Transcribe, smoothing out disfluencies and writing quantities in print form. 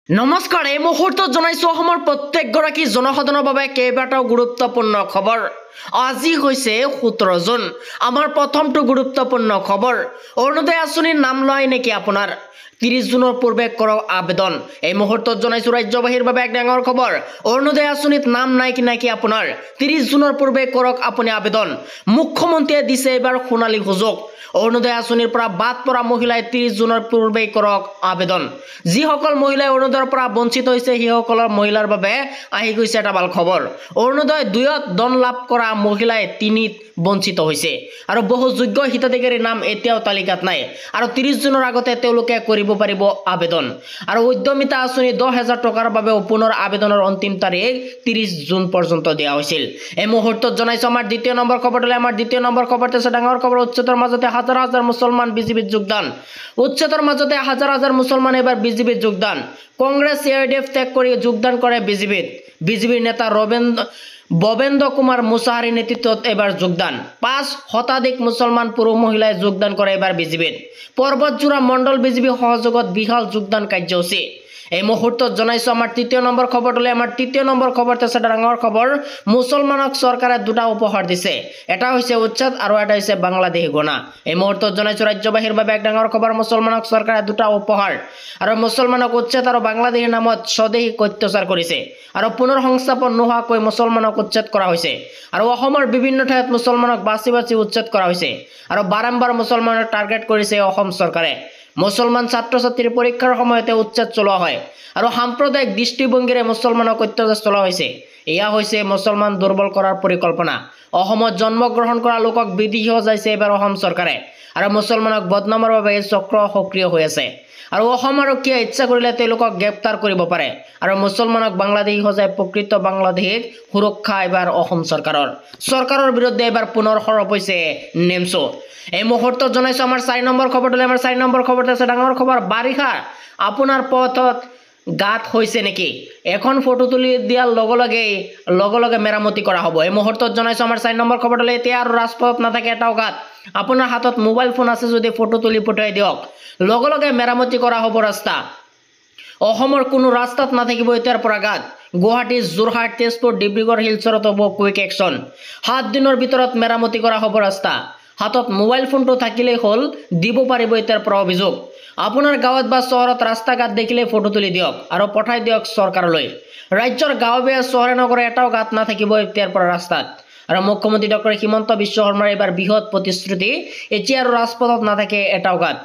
নমস্কাৰ এই মুহূৰ্তত জনাইছো অসমৰ প্ৰত্যেকগৰাকী জনসাধাৰণৰ বাবে কেইবাটাও গুৰুত্বপূৰ্ণ খবৰ। আজি হৈছে 17 জুন। আমাৰ প্ৰথমটো গুৰুত্বপূৰ্ণ খবৰ, অৰুণোদয় আঁচনিৰ নাম লয় নেকি আপোনাৰ? 30 জুনৰ পূৰ্বে কৰক আবেদন। এই মুহূৰ্তত জনাইছো ৰাজ্যবাসীৰ বাবে এক ডাঙৰ খবৰ, অৰুণোদয় আঁচনিত নাম নাই কি আপোনাৰ? 30 জুনৰ পূৰ্বে কৰক আপুনি আবেদন। মুখ্যমন্ত্ৰীয়ে দিছে এবাৰ সোণালী সুযোগ। অৰুণোদয় আঁচনিৰ পৰা বাদ পৰা মহিলাই 30 জুনৰ পূৰ্বে কৰক আবেদন। যিসকল মহিলাই অৰুণোদয়ৰ পৰা বঞ্চিত হৈছে সেইসকলৰ মহিলাৰ বাবে আহি গৈছে এটা ভাল খবৰ। অৰুণোদয় 2ত ধন লাভ কৰা মহিলাই 3ত বঞ্চিত হৈছে আৰু বহু যোগ্য হিতাধিকাৰীৰ নাম এতিয়াও তালিকাত নাই আৰু 30 জুনৰ আগতে তেওঁলোকে কৰিব পাৰিব আবেদন। আৰু উদ্যমিতা আঁচনি 10,000 টকাৰ বাবে পুনৰ আবেদনৰ অন্তিম তাৰিখ 30 জুন পৰ্যন্ত দিয়া হৈছিল। এই মুহূৰ্তত জনাইছো আমাৰ দ্বিতীয় নম্বৰ খবৰটোলৈ। আমাৰ দ্বিতীয় নম্বৰ খবৰটো আছে ডাঙৰ খবৰ, উচ্ছেদৰ মাজতে হাজাৰ হাজাৰ মুছলমান বিজেপিত যোগদান। উচ্ছেদৰ মাজতে হাজাৰ হাজাৰ মুছলমান এবাৰ বিজেপিত যোগদান। কংগ্ৰেছ AIDF ত্যাগ কৰি যোগদান কৰে বিজেপিত। বিজেপিৰ নেতা ববেন্দ্ৰ কুমাৰ মুছাহাৰীৰ নেতৃত্বত এবাৰ যোগদান। 5 শতাধিক মুছলমান পুৰুষ মহিলাই যোগদান কৰে এবাৰ বিজেপিত। পৰ্বতজোৰা মণ্ডল বিজেপি সহযোগত বিশাল যোগদান কাৰ্যসূচী। এই মুহূৰ্তত জনাইছো আমাৰ তৃতীয় নম্বৰ খবৰটোলৈ। আমাৰ তৃতীয় নম্বৰ খবৰটো আছে ডাঙৰ খবৰ, মুছলমানক চৰকাৰে দুটা উপহাৰ দিছে। এটা হৈছে উচ্ছেদ আৰু এটা হৈছে বাংলাদেশী গণা। এই মুহূৰ্তত জনাইছো ৰাজ্যবাসীৰ বাবে এক ডাঙৰ খবৰ, মুছলমানক চৰকাৰে দুটা উপহাৰ আৰু মুছলমানক উচ্ছেদ আৰু বাংলাদেশীৰ নামত স্বদেশীক অত্যাচাৰ কৰিছে আৰু পুনৰ সংস্থাপন নোহোৱাকৈ মুছলমানক উচ্ছেদ কৰা হৈছে আৰু অসমৰ বিভিন্ন ঠাইত মুছলমানক বাছি বাছি উচ্ছেদ কৰা হৈছে আৰু বাৰম্বাৰ মুছলমানক টাৰ্গেট কৰিছে অসম চৰকাৰে। মুছলমান ছাত্ৰ ছাত্ৰীৰ পৰীক্ষাৰ সময়তে উচ্ছেদ চলোৱা হয় আৰু সাম্প্ৰদায়িক দৃষ্টিভংগীৰে মুছলমানক অত্যাচাৰ চলোৱা হৈছে। এয়া হৈছে মুছলমান দুৰ্বল কৰাৰ পৰিকল্পনা। অসমত জন্মগ্ৰহণ কৰা লোকক বিদেশী সজাইছে এবাৰ অসম চৰকাৰে আৰু মুছলমানক বদনামৰ বাবে এই চক্ৰ সক্ৰিয় হৈ আছে আৰু অসম আৰক্ষীয়ে ইচ্ছা কৰিলে তেওঁলোকক গ্ৰেপ্তাৰ কৰিব পাৰে আৰু মুছলমানক বাংলাদেশী সজাই প্ৰকৃত বাংলাদেশীক সুৰক্ষা এবাৰ অসম চৰকাৰৰ বিৰুদ্ধে এবাৰ পুনৰ সৰব হৈছে নেমচো। এই মুহূৰ্তত জনাইছো আমাৰ 4 নম্বৰ খবৰটোলৈ। আমাৰ 4 নম্বৰ খবৰটো আছে ডাঙৰ খবৰ, বাৰিষা আপোনাৰ পথত গাত হৈছে নেকি? এখন ফটো তুলি দিয়াৰ লগে লগে মেৰামতি কৰা হ'ব। এই মুহূৰ্তত জনাইছো আমাৰ 4 নম্বৰ খবৰটোলৈ। এতিয়া আৰু ৰাজপথত নাথাকে এটাও গাত। আপোনাৰ হাতত মোবাইল ফোন আছে যদি ফটো তুলি পঠাই দিয়ক, লগে মেৰামতি কৰা হ'ব ৰাস্তা। অসমৰ কোনো ৰাস্তাত নাথাকিব এতিয়াৰ পৰা গাত। গুৱাহাটী, যোৰহাট, তেজপুৰ, ডিব্ৰুগড়, শিলচৰত হ'ব কুইক একশ্যন। 7 দিনৰ ভিতৰত মেৰামতি কৰা হ'ব ৰাস্তা। হাতত মোবাইল ফোনটো থাকিলেই হ'ল, দিব পাৰিব এতিয়াৰ পৰা অভিযোগ। আপোনাৰ গাঁৱত বা চহৰত ৰাস্তা ঘাট দেখিলে ফটো তুলি দিয়ক আৰু পঠাই দিয়ক চৰকাৰলৈ। ৰাজ্যৰ গাঁৱে চহৰে নগৰে এটাও গাত নাথাকিব এতিয়াৰ পৰা ৰাস্তাত। আৰু মুখ্যমন্ত্ৰী ডক্টৰ হিমন্ত বিশ্ব শৰ্মাৰ এইবাৰ বৃহৎ প্ৰতিশ্ৰুতি, এতিয়া আৰু ৰাজপথত নাথাকে এটাও গাত।